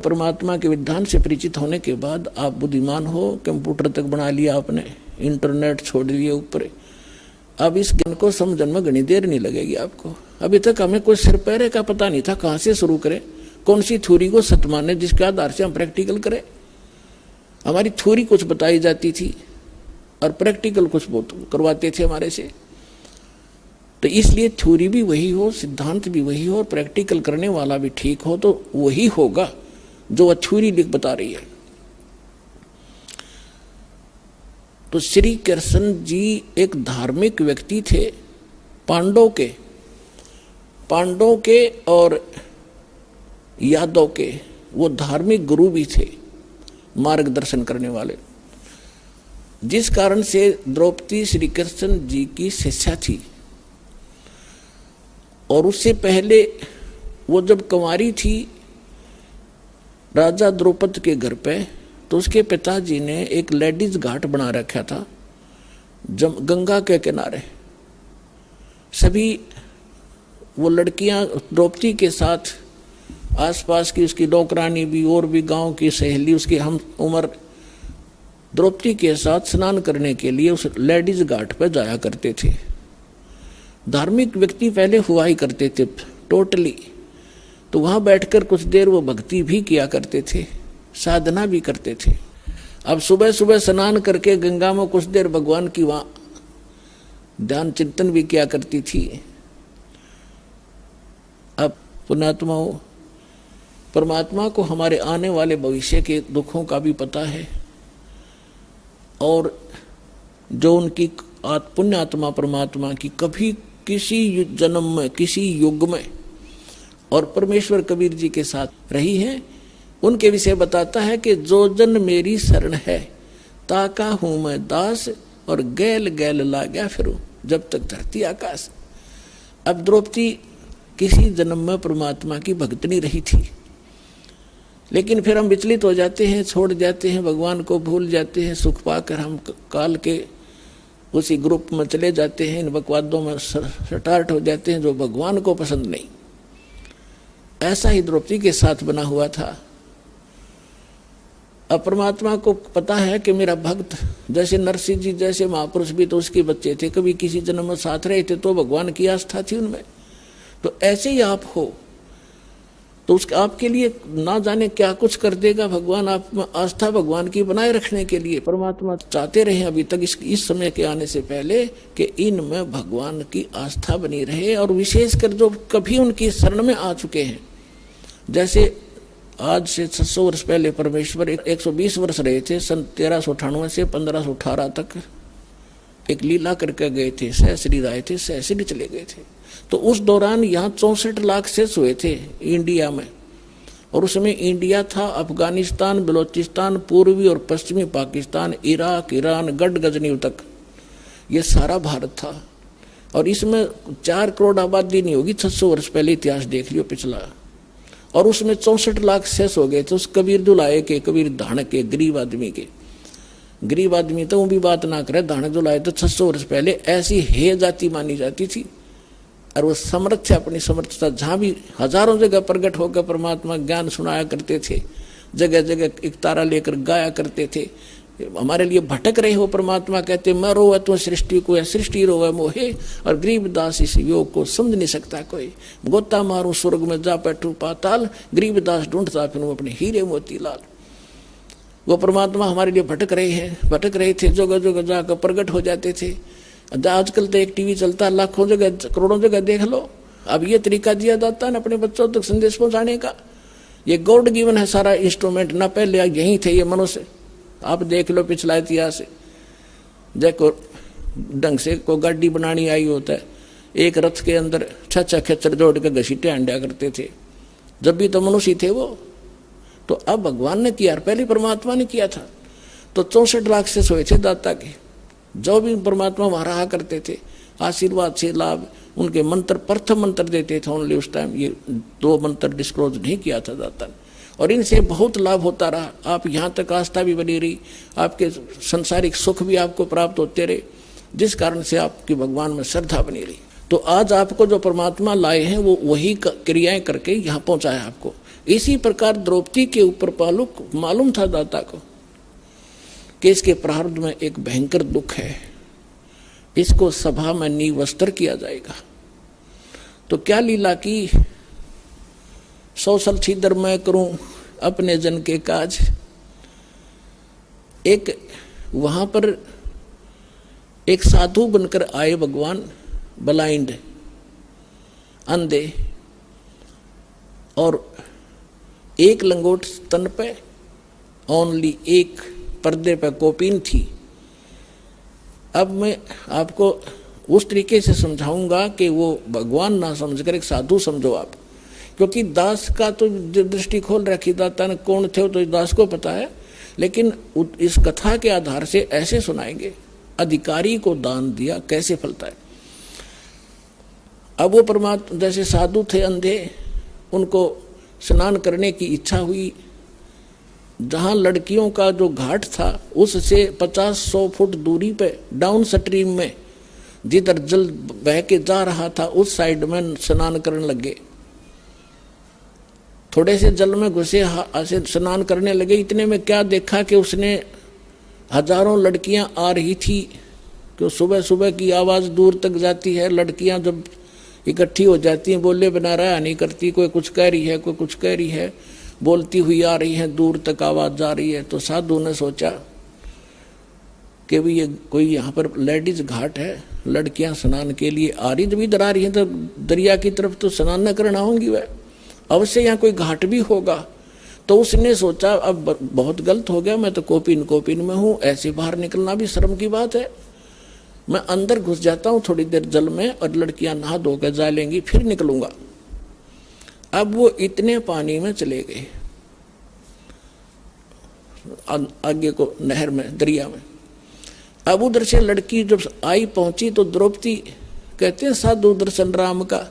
परमात्मा के विधान से परिचित होने के बाद आप बुद्धिमान हो, कंप्यूटर तक बना लिया आपने, इंटरनेट छोड़ दिए ऊपर, अब इस ज्ञान को समझने में घनी देर नहीं लगेगी आपको। अभी तक हमें कोई सिर पैरे का पता नहीं था, कहाँ से शुरू करें, कौन सी थ्योरी को सत्य माने जिसके आधार से हम प्रैक्टिकल करें। हमारी थ्योरी कुछ बताई जाती थी और प्रैक्टिकल कुछ करवाते थे हमारे से। तो इसलिए थ्योरी भी वही हो, सिद्धांत भी वही हो और प्रैक्टिकल करने वाला भी ठीक हो, तो वही होगा जो थ्योरी लिख बता रही है। तो श्री कृष्ण जी एक धार्मिक व्यक्ति थे, पांडवों के और यादव के वो धार्मिक गुरु भी थे, मार्गदर्शन करने वाले, जिस कारण से द्रौपदी श्री कृष्ण जी की शिष्या थी। और उससे पहले वो जब कुंवारी थी राजा द्रौपद के घर पे, तो उसके पिताजी ने एक लेडीज घाट बना रखा था गंगा के किनारे। सभी वो लड़कियां द्रौपदी के साथ, आसपास की उसकी नौकरानी भी और भी गांव की सहेली उसकी हम उम्र द्रौपदी के साथ स्नान करने के लिए उस लेडीज घाट पर जाया करते थे। धार्मिक व्यक्ति पहले हुआ ही करते थे टोटली, तो वहां बैठकर कुछ देर वो भक्ति भी किया करते थे, साधना भी करते थे। अब सुबह सुबह स्नान करके गंगा में कुछ देर भगवान की वहां ध्यान चिंतन भी किया करती थी। अब पुण्यात्माओं, परमात्मा को हमारे आने वाले भविष्य के दुखों का भी पता है, और जो उनकी पुण्यात्मा परमात्मा की कभी किसी जन्म में, किसी युग में और परमेश्वर कबीर जी के साथ रही है, उनके विषय बताता है कि जो जन मेरी शरण है ताका हूं मैं दास, और गैल गैल ला गया फिरूं जब तक धरती आकाश। अब द्रौपदी किसी जन्म में परमात्मा की भक्तनी रही थी, लेकिन फिर हम विचलित हो जाते हैं, छोड़ जाते हैं, भगवान को भूल जाते हैं, सुख पाकर हम काल के उसी ग्रुप में चले जाते हैं, इन बकवादों में स्टार्ट हो जाते हैं जो भगवान को पसंद नहीं। ऐसा ही द्रौपदी के साथ बना हुआ था। अब परमात्मा को पता है कि मेरा भक्त, जैसे नरसिंह जी जैसे महापुरुष भी तो उसके बच्चे थे, कभी किसी जन्म में साथ रहे थे, तो भगवान की आस्था थी उनमें। तो ऐसे ही आप हो तो उसके आपके लिए ना जाने क्या कुछ कर देगा भगवान। आप आस्था भगवान की बनाए रखने के लिए परमात्मा चाहते रहे अभी तक इस समय के आने से पहले कि इनमें भगवान की आस्था बनी रहे, और विशेषकर जो कभी उनकी शरण में आ चुके हैं। जैसे आज से 600 वर्ष पहले परमेश्वर 120 वर्ष रहे थे, सन 1398 से 1518 तक एक लीला करके गए थे, सहस्री राय थे, सहस्री चले गए थे। तो उस दौरान यहाँ 64 लाख शेष हुए थे इंडिया में, और उसमें इंडिया था, अफगानिस्तान, बलोचिस्तान, पूर्वी और पश्चिमी पाकिस्तान, इराक, ईरान, गढ़ गजनी तक, ये सारा भारत था। और इसमें 4 करोड़ आबादी नहीं होगी, 600 वर्ष पहले इतिहास देख लियो पिछला, और उसमें 64 लाख शेष हो गए थे उस कबीर दुलाए के, कबीर धानक के, गरीब आदमी के। गरीब आदमी तो वो भी बात ना करे, धानक दुलाए तो 600 वर्ष पहले ऐसी हे जाति मानी जाती थी, और वो समर्थ थे, अपनी समर्थता जहाँ भी हजारों जगह प्रकट होकर परमात्मा ज्ञान सुनाया करते थे, जगह जगह एक तारा लेकर गाया करते थे। हमारे लिए भटक रहे हो परमात्मा कहते, मैं रोवे तो सृष्टि को है, सृष्टि रोवे मोहे, और गरीबदास इस योग को समझ नहीं सकता कोई। गोता मारूं स्वर्ग में जा बैठूं पाताल, गरीबदास ढूंढता फिरूं अपने हीरे मोती लाल। वो परमात्मा हमारे लिए भटक रहे थे, जगह जगह जाकर प्रकट हो जाते थे। आजकल तो एक टीवी चलता है, लाखों जगह करोड़ों जगह देख लो। अब ये तरीका दिया जाता है ना अपने बच्चों तक संदेश पहुंचाने का, ये गॉड गिवन है सारा इंस्ट्रूमेंट ना, पहले यही थे ये मनुष्य। आप देख लो पिछला इतिहास, देखो ढंग से को गाड़ी बनानी आई होता है, एक रथ के अंदर 6 खेचर जोड़ के घसीटे अंडा करते थे, जब भी तो मनुष्य थे वो। तो अब भगवान ने किया, पहले परमात्मा ने किया था। तो 64 लाख से सोए थे दाता के, जो भी परमात्मा वहां रहा करते थे, आशीर्वाद से लाभ, उनके मंत्र प्रथम मंत्र देते थे ओनली उस टाइम, ये 2 मंत्र डिस्क्लोज नहीं किया था दाता ने, और इनसे बहुत लाभ होता रहा। आप यहाँ तक आस्था भी बनी रही, आपके संसारिक सुख भी आपको प्राप्त होते रहे, जिस कारण से आपकी भगवान में श्रद्धा बनी रही। तो आज आपको जो परमात्मा लाए हैं वो वही क्रियाएं करके यहाँ पहुँचाया आपको। इसी प्रकार द्रौपदी के ऊपर मालूम था दाता को कि इसके प्रारब्ध में एक भयंकर दुख है, इसको सभा में निवस्त्र किया जाएगा। तो क्या लीला की, 100 साल छिदर मैं करूं अपने जन के काज। एक वहां पर एक साधु बनकर आए भगवान, ब्लाइंड, अंधे, और एक लंगोट तन पे, ओनली एक पर्दे पे कोपीन थी। अब मैं आपको उस तरीके से समझाऊंगा कि वो भगवान ना समझकर एक साधु समझो आप, क्योंकि दास का तो दृष्टि खोल रखी, दाता ने कौन थे तो दास को पता है, लेकिन इस कथा के आधार से ऐसे सुनाएंगे, अधिकारी को दान दिया कैसे फलता है। अब वो परमात्मा जैसे साधु थे अंधे, उनको स्नान करने की इच्छा हुई। जहां लड़कियों का जो घाट था उससे 50-100 फुट दूरी पे डाउन स्ट्रीम में जिधर जल बह के जा रहा था उस साइड में स्नान करने लगे। थोड़े से जल में घुसे ऐसे स्नान करने लगे। इतने में क्या देखा कि उसने हजारों लड़कियां आ रही थी, कि सुबह सुबह की आवाज दूर तक जाती है, लड़कियां जब इकट्ठी हो जाती हैं बोले बिना रहा नहीं करती, कोई कुछ कह रही है कोई कुछ कह रही है, बोलती हुई आ रही है, दूर तक आवाज जा रही है। तो साधु ने सोचा कि भी ये कोई यहाँ पर लेडीज घाट है, लड़कियां स्नान के लिए आ रही, जब इधर आ रही हैं तो दरिया की तरफ तो स्नान न करना होंगी, वह अवश्य यहाँ कोई घाट भी होगा। तो उसने सोचा अब बहुत गलत हो गया, मैं तो कोपिन में हूँ, ऐसे बाहर निकलना भी शर्म की बात है, मैं अंदर घुस जाता हूँ थोड़ी देर जल में और लड़कियां नहा धोकर जा लेंगी, फिर निकलूंगा। अब वो इतने पानी में चले गए, आगे को नहर में, दरिया में। अब उधर से लड़की जब आई पहुंची तो द्रौपदी कहते हैं साधु दर्शन राम का,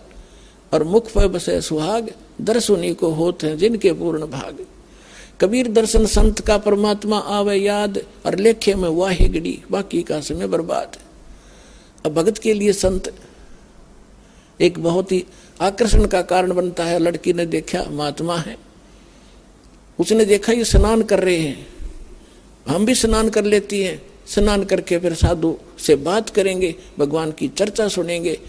और मुख पर बसे सुहाग, दर्शुनी को होते हैं जिनके पूर्ण भाग। कबीर दर्शन संत का परमात्मा आवे याद, और लेखे में वाहे गड़ी बाकी का समय बर्बाद। अब भगत के लिए संत एक बहुत ही आकर्षण का कारण बनता है। लड़की ने देखा महात्मा है, उसने देखा ये स्नान कर रहे हैं, हम भी स्नान कर लेती हैं, स्नान करके फिर साधु से बात करेंगे, भगवान की चर्चा सुनेंगे,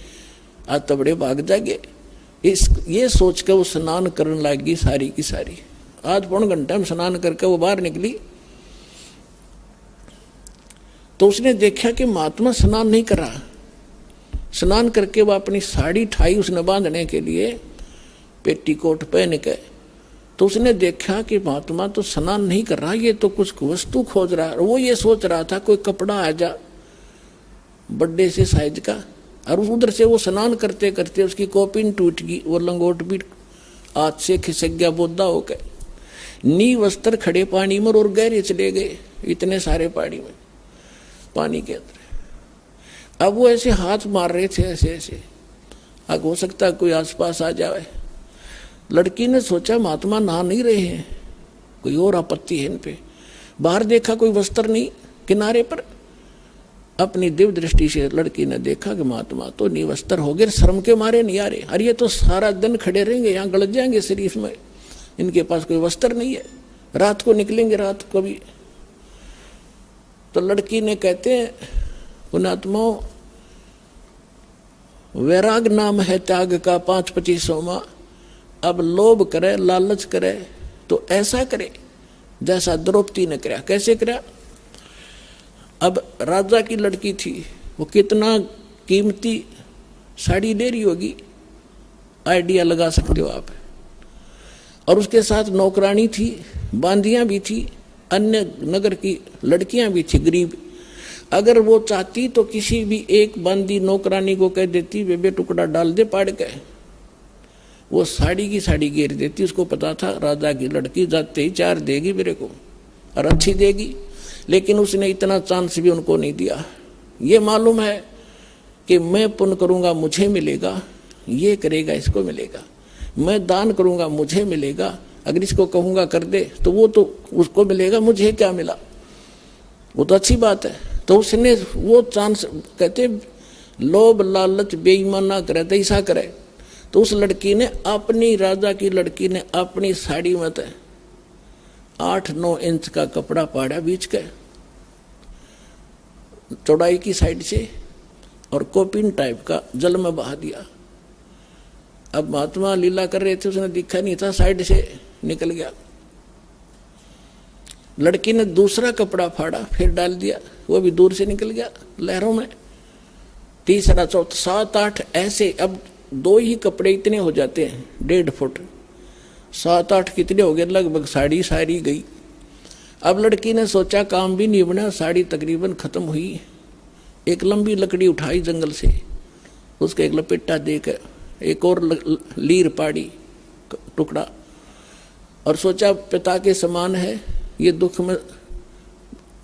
आज तबड़े भाग जाएंगे। ये सोच कर वो स्नान करने लगी सारी की सारी। आज 1.5 घंटा में स्नान करके वो बाहर निकली तो उसने देखा कि महात्मा स्नान नहीं कर रहा। स्नान करके वो अपनी साड़ी ठाई उसने बांधने के लिए, पेटीकोट पहन के, तो उसने देखा कि महात्मा तो स्नान नहीं कर रहा, ये तो कुछ वस्तु खोज रहा है। वो ये सोच रहा था कोई कपड़ा आ जा बड़े से साइज का, और उधर से वो स्नान करते करते उसकी कोपिन टूट गई, वो लंगोट भी हाथ से खिसक गया बोधा होकर। नी वस्त्र खड़े पानी में और गहरे चले गए, इतने सारे पानी के अंदर। अब वो ऐसे हाथ मार रहे थे ऐसे ऐसे, अब हो सकता है कोई आसपास आ जाए। लड़की ने सोचा महात्मा नहा नहीं रहे हैं, कोई और आपत्ति है इन पे। बाहर देखा कोई वस्त्र नहीं किनारे पर, अपनी दिव्य दृष्टि से लड़की ने देखा कि महात्मा तो निवस्त्र हो गए, शर्म के मारे नहीं आ रहे। अरे ये तो सारा दिन खड़े रहेंगे, यहाँ गलत जाएंगे शरीफ में, इनके पास कोई वस्त्र नहीं है, रात को निकलेंगे रात को भी। तो लड़की ने कहते हैं पुणात्माओं, वैराग नाम है त्याग का 5-25वां। अब लोभ करे लालच करे तो ऐसा करे जैसा द्रौपदी ने कराया। कैसे कराया? अब राजा की लड़की थी, वो कितना कीमती साड़ी ले रही होगी, आइडिया लगा सकते हो आप। और उसके साथ नौकरानी थी, बांदियां भी थी, अन्य नगर की लड़कियां भी थी गरीब। अगर वो चाहती तो किसी भी एक बांदी नौकरानी को कह देती बेबे टुकड़ा डाल दे पाड़ के, वो साड़ी की साड़ी घेर देती। उसको पता था राजा की लड़की जाते ही 4 देगी मेरे को, और अच्छी देगी। लेकिन उसने इतना चांस भी उनको नहीं दिया। ये मालूम है कि मैं पुण्य करूंगा मुझे मिलेगा, ये करेगा इसको मिलेगा, मैं दान करूंगा मुझे मिलेगा, अगर इसको कहूंगा कर दे तो वो तो उसको मिलेगा, मुझे क्या मिला, वो तो अच्छी बात है। तो उसने वो चांस, कहते लोभ लालच बेईमान ना करे तो ऐसा करे। तो उस लड़की ने अपनी, राजा की लड़की ने अपनी साड़ी में 8-9 इंच का कपड़ा पाड़ा बीच के चौड़ाई की साइड से, और कोपिन टाइप का जल में बहा दिया। अब महात्मा लीला कर रहे थे, उसने दिखा नहीं था, साइड से निकल गया। लड़की ने दूसरा कपड़ा फाड़ा, फिर डाल दिया, वो भी दूर से निकल गया लहरों में। तीसरा, चौथा, 7-8 ऐसे। अब 2 ही कपड़े इतने हो जाते हैं, 1.5 फुट, 7-8 कितने हो गए, लगभग साड़ी सारी गई। अब लड़की ने सोचा काम भी नहीं बना, साड़ी तकरीबन खत्म हुई। एक लंबी लकड़ी उठाई जंगल से, उसका एक लपेटा देकर एक और लीर पाड़ी टुकड़ा, और सोचा पिता के समान है, ये दुख में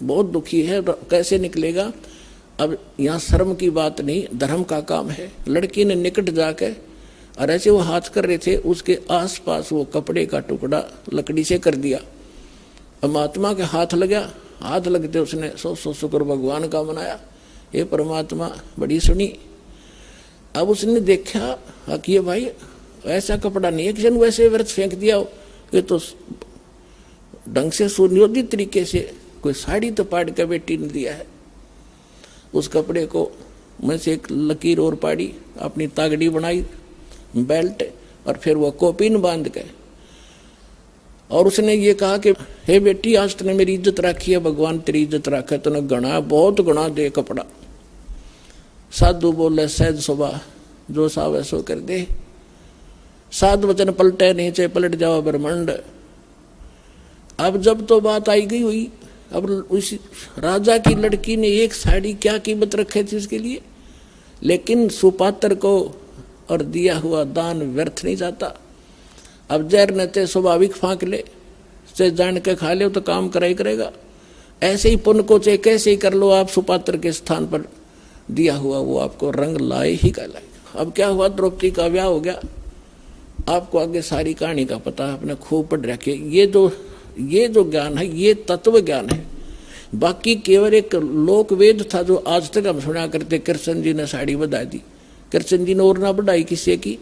बहुत दुखी है, कैसे निकलेगा। अब यहाँ शर्म की बात नहीं, धर्म का काम है। लड़की ने निकट जाके, और ऐसे वो हाथ कर रहे थे, उसके आसपास वो कपड़े का टुकड़ा लकड़ी से कर दिया। अब महात्मा के हाथ लगा, हाथ लगते उसने 100 शुक्र भगवान का मनाया, ये परमात्मा बड़ी सुनी। अब उसने देखा कि ये भाई ऐसा कपड़ा नहीं है कि जन वैसे व्यर्थ फेंक दिया हो, ये तो ढंग से सुनियोजित तरीके से कोई साड़ी तो पाड़ के बेटी ने दिया है। उस कपड़े को में से एक लकीर और पाड़ी, अपनी तागड़ी बनाई, बेल्ट, और फिर वो कोपिन बांध के, और उसने ये कहा कि हे बेटी, आज तूने मेरी इज्जत रखी है, भगवान तेरी इज्जत रखा, तूने गणा, बहुत गणा दे कपड़ा। साधु बोले सहज सुबह, जो साव सो कर दे। 7 वचन पलटे नहीं, चाहे पलट जाओ ब्रह्मांड। अब जब तो बात आई गई हुई, अब उस राजा की लड़की ने एक साड़ी क्या कीमत रखी थी उसके लिए, लेकिन सुपात्र को और दिया हुआ दान व्यर्थ नहीं जाता। अब जहर न ते स्वाभाविक फांक ले, चाहे जान के खा ले तो काम करा ही करेगा। ऐसे ही पुण्य को चाहे कैसे ही कर लो, आप सुपात्र के स्थान पर दिया हुआ वो आपको रंग लाए ही का लाएगा। अब क्या हुआ, द्रौपदी का ब्याह हो गया। आपको आगे सारी कहानी का पता है, आपने खूब पढ़ रखे। ये जो ज्ञान है, ये तत्व ज्ञान है। बाकी केवल एक लोक वेद था जो आज तक हम सुना करते, कृष्ण जी ने साड़ी बधा दी, कृष्ण जी ने और ना बढ़ाई किसी की।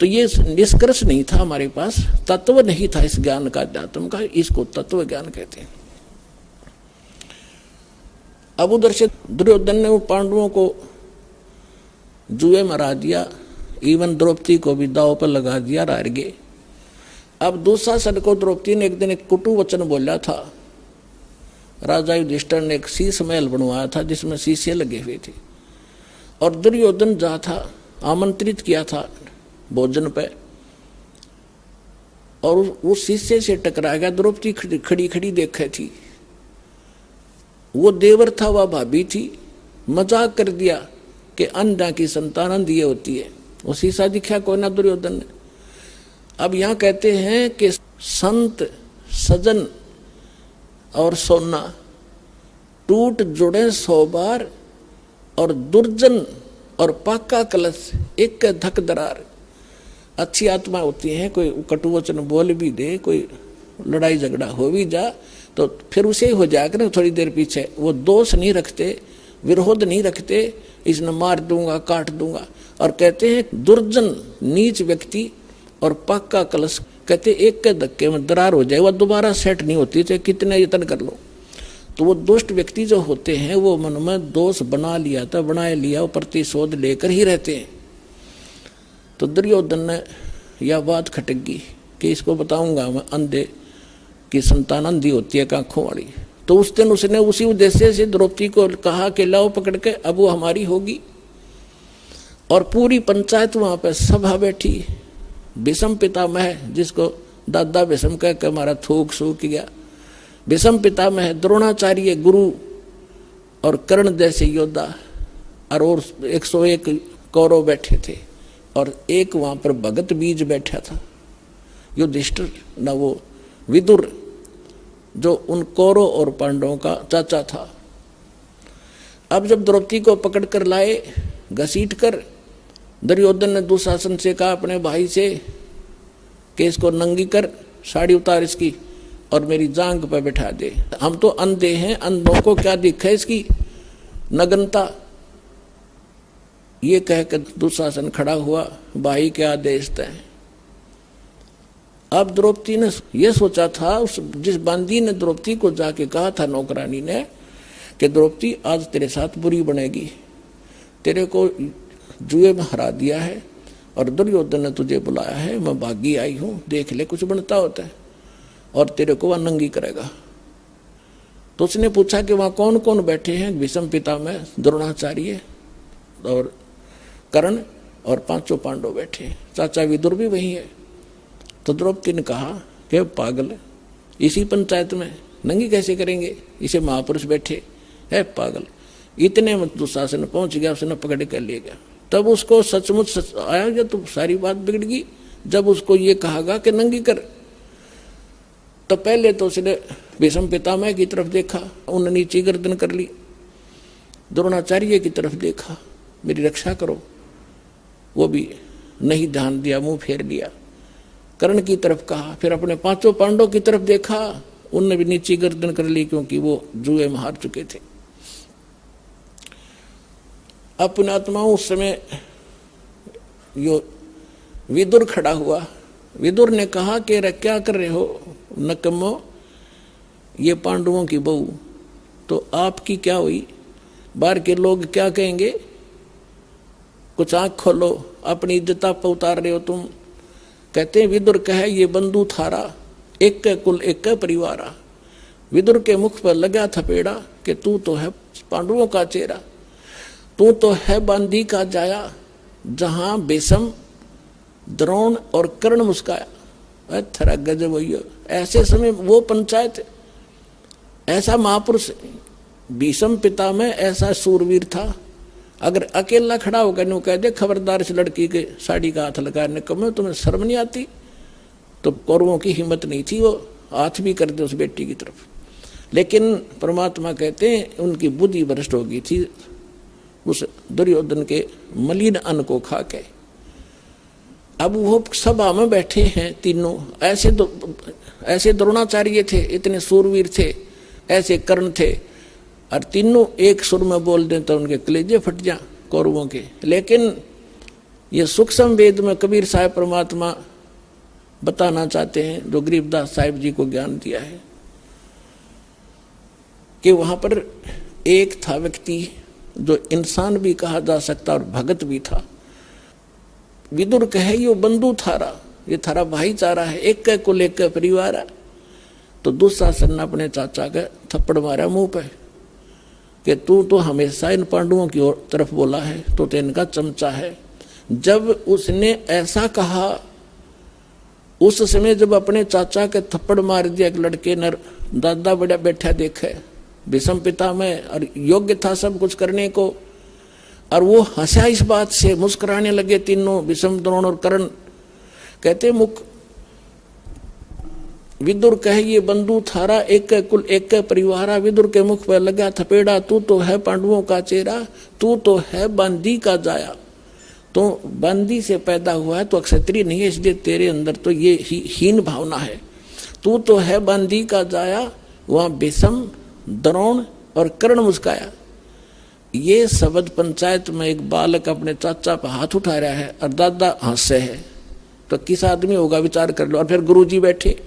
तो ये निष्कर्ष नहीं था हमारे पास, तत्व नहीं था इस ज्ञान का, अध्यात्म का, इसको तत्व ज्ञान कहते हैं। अब उधर से दुर्योधन ने पांडवों को जुए में हरा दिया, इवन द्रौपदी को भी दाव पर लगा दिया, हार गए। अब दुशासन को द्रौपदी ने एक दिन एक कुटु वचन बोला था। राजा युधिष्ठिर ने एक शीश महल बनवाया था जिसमें शीशे लगे हुए थे, और दुर्योधन जा था, आमंत्रित किया था भोजन पे, और उस शीशे से टकरा गया। द्रौपदी खड़ी खड़ी देखे थी, वो देवर था, वह भाभी थी। मजाक कर दिया कि अंधा की संतान अंधी होती है। वो शीशा दिखा कोई ना दुर्योधन ने। अब यहां कहते हैं कि संत सजन और सोना टूट जुड़े 100 बार, और दुर्जन और पाका कलश एक धक दरार। अच्छी आत्मा होती है, कोई कटु वचन बोल भी दे, कोई लड़ाई झगड़ा हो भी जा, तो फिर उसे हो जाकर थोड़ी देर पीछे, वो दोष नहीं रखते, विरोध नहीं रखते, इसने मार दूंगा, काट दूंगा। और कहते हैं दुर्जन नीच व्यक्ति और पक्का कलश, कहते एक के धक्के में दरार हो जाए, वह दोबारा सेट नहीं होती, चाहे कितने यत्न कर लो। तो वो दुष्ट व्यक्ति जो होते हैं, वो मन में दोष बना लिया था, बनाए लिया, वो प्रतिशोध लेकर ही रहते हैं। तो दुर्योधन ने यह बात खटकी कि इसको बताऊंगा मैं, अंधे की संतान अंधी होती है आंखों वाली। तो उस दिन उसने उसी उद्देश्य से द्रौपदी को कहा कि लाओ पकड़ के, अब वो हमारी होगी। और पूरी पंचायत वहां पर सभा बैठी। भीष्म पितामह, जिसको दादा भीष्म कह के हमारा थूक सूख गया, भीष्म पितामह, द्रोणाचार्य गुरु, और कर्ण जैसे योद्धा, और 101 कौरव बैठे थे, और एक वहां पर भगत बीज बैठा था, युधिष्ठिर, न वो विदुर, जो उन कौरव और पांडवों का चाचा था। अब जब द्रौपदी को पकड़ कर लाए, घसीट कर, दुर्योधन ने दुशासन से कहा अपने भाई से कि इसको नंगी कर, साड़ी उतार इसकी, और मेरी जांग पर बैठा दे। हम तो अंधे हैं, अंधों को क्या दिखा इसकी नग्नता। ये कहकर दुशासन खड़ा हुआ, भाई के आदेश तय। अब द्रौपदी ने यह सोचा था, उस जिस बांदी ने द्रौपदी को जाके कहा था नौकरानी ने कि द्रौपदी आज तेरे साथ बुरी बनेगी, तेरे को जुए में हरा दिया है और दुर्योधन ने तुझे बुलाया है, मैं भागी आई हूं, देख ले कुछ बनता होता है, और तेरे को वह नंगी करेगा। तो उसने पूछा कि वहां कौन कौन बैठे हैं? भीष्म पितामह, द्रोणाचार्य और कर्ण और पांचों पांडव बैठे, चाचा विदुर भी वही है। तो द्रौपदी ने कहा कि पागल, इसी पंचायत में नंगी कैसे करेंगे? इसे महापुरुष बैठे है, पागल। इतने में दुशासन पहुंच गया, उसने पकड़ कर ले गया। तब उसको सचमुच आया गया, तो सारी बात बिगड़ गई। जब उसको ये कहा कि नंगी कर, तो पहले तो उसने भीष्म पितामह की तरफ देखा, उन्होंने नीची गर्दन कर ली। द्रोणाचार्य की तरफ देखा, मेरी रक्षा करो, वो भी नहीं ध्यान दिया, मुंह फेर लिया। कर्ण की तरफ कहा, फिर अपने पांचों पांडवों की तरफ देखा, उनने भी नीची गर्दन कर ली, क्योंकि वो जुए में हार चुके थे। अब पुण्यात्माओं, उस समय यो विदुर खड़ा हुआ। विदुर ने कहा कि क्या कर रहे हो नकम्मो, ये पांडवों की बहू, तो आपकी क्या हुई? बाहर के लोग क्या कहेंगे? कुछ आंख खोलो, अपनी इज्जत पर उतार रहे हो तुम। कहते हैं विदुर कहे ये बंधु थारा, एक के कुल एक के परिवारा। विदुर के मुख पर लगा थपेड़ा कि तू तो है पांडवों का चेहरा, तू तो है बांदी का जाया, जहां भीष्म द्रोण और कर्ण मुस्काया। थरा गजब हुई। ऐसे समय वो पंचायत, ऐसा महापुरुष भीष्म पितामह ऐसा सूरवीर था, अगर अकेला खड़ा होकर नु कह दे खबरदार इस लड़की के साड़ी का हाथ लगाने को, मैं तुम्हें शर्म नहीं आती? तो कौरवों की हिम्मत नहीं थी, वो हाथ भी कर दे उस बेटी की तरफ। लेकिन परमात्मा कहते हैं उनकी बुद्धि भ्रष्ट हो गई थी उस दुर्योधन के मलिन अन्न को खा के। अब वो सभा में बैठे हैं तीनों, ऐसे द्रोणाचार्य थे, इतने सूरवीर थे, ऐसे कर्ण थे, और तीनों एक सुर में बोल दें तो उनके कलेजे फट जा कौरवों के। लेकिन ये सूक्ष्म वेद में कबीर साहब परमात्मा बताना चाहते हैं, जो गरीबदास साहिब जी को ज्ञान दिया है, कि वहां पर एक था व्यक्ति जो इंसान भी कहा जा सकता और भगत भी था। विदुर कहे यो बंधु थारा, ये थारा भाईचारा है, एक का कुल एक का परिवार है। तो दुशासन ने अपने चाचा का थप्पड़ मारा मुंह पे कि तू तो हमेशा इन पांडवों की ओर तरफ बोला है, तो इनका चमचा है। जब उसने ऐसा कहा, उस समय जब अपने चाचा के थप्पड़ मार दिया, एक लड़के ने दादा बड़ा बैठा देखे, भीष्म पितामह और योग्य था सब कुछ करने को, और वो हंसा इस बात से, मुस्कुराने लगे तीनों, भीष्म द्रोण और कर्ण। कहते मुख विदुर कहे ये बंधु थारा, एक का कुल एक का परिवारा। विदुर के मुख पर लगा थपेड़ा, तू तो है पांडवों का चेहरा, तू तो है बांदी का जाया। तो बांदी से पैदा हुआ है तो क्षत्रिय नहीं है, इसलिए तेरे अंदर तो ये हीन भावना है। तू तो है बांदी का जाया। वहां भीष्म द्रोण और कर्ण मुस्काया। ये शब्द पंचायत में एक बालक अपने चाचा पर हाथ उठा रहा है और दादा हंसे है, तो किस आदमी होगा विचार कर लो। और फिर गुरुजी बैठे,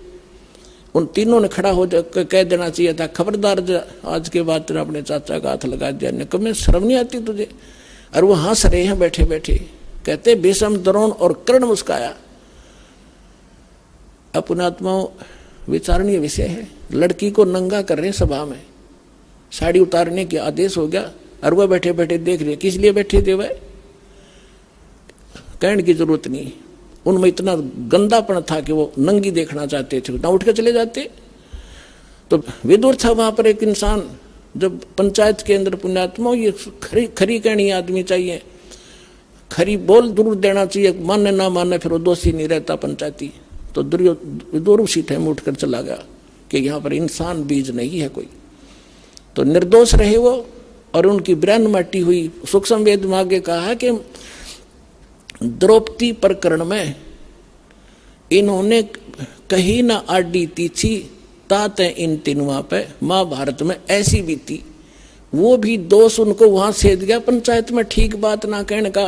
उन तीनों ने खड़ा हो जाकर कह देना चाहिए था, खबरदार आज के बाद तेरा अपने चाचा का हाथ लगा दिया, ने कब शर्म नहीं आती तुझे? और वो हंस रहे हैं बैठे बैठे। कहते भीष्म द्रोण और कर्ण मुस्काया। अपनात्माओं, विचारणीय विषय है। लड़की को नंगा कर रहे सभा में, साड़ी उतारने के आदेश हो गया, और वह बैठे बैठे देख रहे। किस लिए बैठे थे वह? कहने की जरूरत नहीं, उनमें इतना गंदापन था कि वो नंगी देखना चाहते थे, ना उठ के चले जाते। तो विदुर था वहां पर एक इंसान, जब पंचायत के अंदर पुण्यात्मा, ये खरी कहनी आदमी चाहिए, खरी बोल दूर देना चाहिए, माने ना माने फिर वो दोषी नहीं रहता पंचायती। तो विदुर उसी टाइम उठ कर चला गया कि यहाँ पर इंसान बीज नहीं है कोई, तो निर्दोष रहे वो। और उनकी ब्रह्म माटी हुई। सूक्ष्म वेद में आगे कहा है कि द्रौपदी प्रकरण में इन्होंने कहीं ना आडी तीछी तात इन तीनों पे महाभारत में ऐसी बीती। वो भी दोष उनको वहां सेध गया पंचायत में, ठीक बात ना कहने का,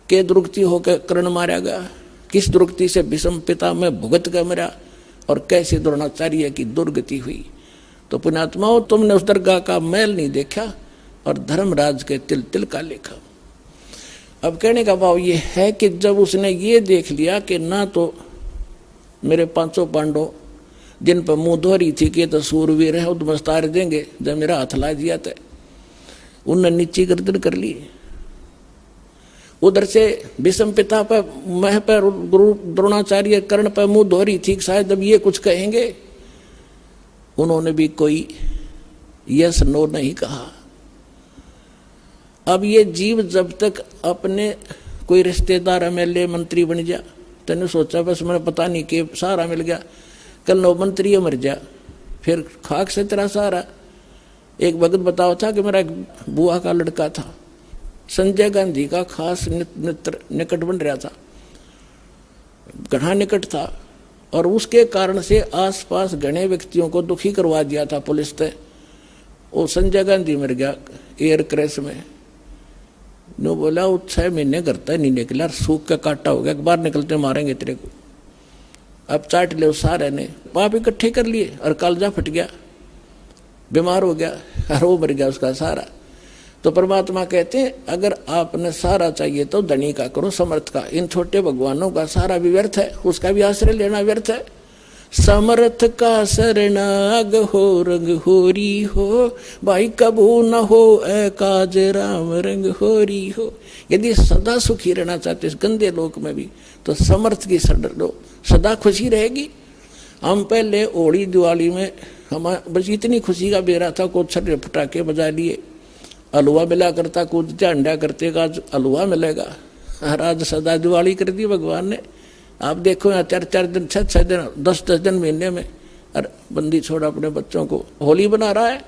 के दुर्गति होकर कर्ण मारा गया, किस दुर्गति से भीष्म पिता में भुगत कर मरा, और कैसे द्रोणाचार्य की दुर्गति हुई। तो पुण्यात्माओं, तुमने उस दरगाह का मैल नहीं देखा और धर्मराज के तिल तिल का लेखा। अब कहने का भाव ये है कि जब उसने ये देख लिया कि ना तो मेरे 500 पांडव जिन पर मुंह धोरी थी कि तो सूरवीर है, उद्मस्तार देंगे, जब मेरा हाथ ला दिया था उनने नीची गर्दन कर ली। उधर से भीष्म पिता पर, मह पर, गुरु द्रोणाचार्य कर्ण पर मुंह धोरी थी, शायद जब ये कुछ कहेंगे, उन्होंने भी कोई यस नो नहीं कहा। अब ये जीव जब तक अपने कोई रिश्तेदार एमएलए मंत्री बन जा, तेने सोचा बस मैंने पता नहीं कि सहारा मिल गया, कल नो मंत्री मर जा, फिर खाक से तेरा सहारा। एक भगत बताओ था कि मेरा बुआ का लड़का था, संजय गांधी का खास मित्र, निकट बन रहा था, घना निकट था, और उसके कारण से आसपास घने व्यक्तियों को दुखी करवा दिया था पुलिस ने। वो संजय गांधी मर गया एयर क्रैश में। नो बोला वो 6 महीने करता नहीं निकला, सूख का काटा हो गया, बाहर निकलते मारेंगे तेरे को। अब चाट ले उस सारे ने, पाप इकट्ठे कर लिए और कालजा फट गया, बीमार हो गया और वो मर गया उसका सारा। तो परमात्मा कहते हैं अगर आपने सहारा चाहिए तो धनी का करो, समर्थ का। इन छोटे भगवानों का सहारा भी व्यर्थ है, उसका भी आश्रय लेना व्यर्थ है। समर्थ का शरणाग हो रंग होरी हो, भाई कबू न हो ए काज राम रंग होरी हो। यदि सदा सुखी रहना चाहते इस गंदे लोक में भी, तो समर्थ की शरण लो, सदा खुशी रहेगी। हम पहले होली दिवाली में हम बस इतनी खुशी का बेरा था, कुछ छठे पटाखे बजा लिए, हलवा मिला करता, कूद झंडा करते का आज हलवा मिलेगा। आज सदा दिवाली कर दी भगवान ने। आप देखो यहाँ 4-4 दिन, 6-6 दिन, 10-10 दिन महीने में, अरे बंदी छोड़ अपने बच्चों को होली बना रहा है,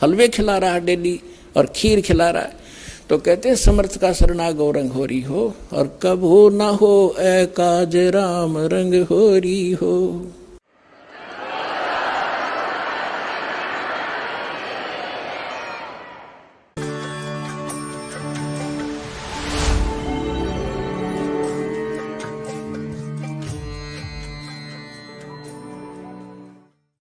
हलवे खिला रहा है डेली और खीर खिला रहा है। तो कहते हैं समर्थ का शरणा गौरंग होरी हो, और कब हो ना हो ए काज राम रंग होरी हो।